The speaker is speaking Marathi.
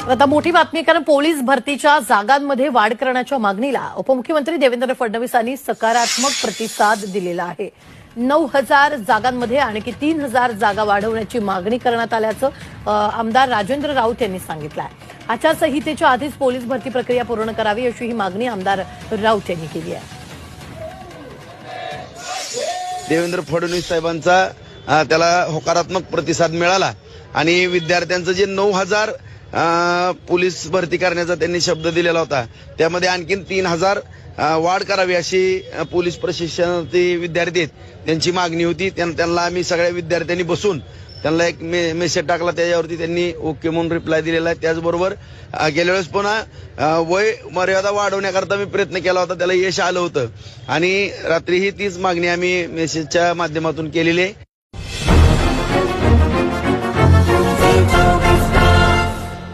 आता मोठी बातमी, कारण पोलीस भरतीच्या जागांमध्ये वाढ करण्याच्या मागणीला उपमुख्यमंत्री देवेंद्र फडणवीसांनी सकारात्मक प्रतिसाद दिलेला आहे। 9,000 जागांमध्ये आणखी 3,000 जागा वाढवण्याची मागणी करण्यात आल्याचं आमदार राजेंद्र राऊत यांनी सांगितलं आहे। आचारसंहितेच्या आधीच पोलीस भरती प्रक्रिया पूर्ण करावी अशी ही मागणी आमदार राऊत यांनी केली आहे। देवेंद्र फडणवीस साहेबांचा त्याला होकारात्मक प्रतिसाद मिळाला आणि विद्यार्थ्यांचं जे 9,000 पोलीस भरती करण्याचा त्यांनी शब्द दिलेला होता, त्यामध्ये आणखीन 3,000 वाढ करावी अशी पोलीस प्रशिक्षणार्थी विद्यार्थी आहेत त्यांची मागणी होती। त्यांना आम्ही सगळ्या विद्यार्थ्यांनी बसून त्यांना एक मेसेज टाकला, त्याच्यावरती त्यांनी ओके म्हणून रिप्लाय दिलेला आहे। त्याचबरोबर गेल्या वेळेस पुन्हा वय मर्यादा वाढवण्याकरता मी प्रयत्न केला होता, त्याला यश आलं होतं आणि रात्रीही तीच मागणी आम्ही मेसेजच्या माध्यमातून केलेली आहे।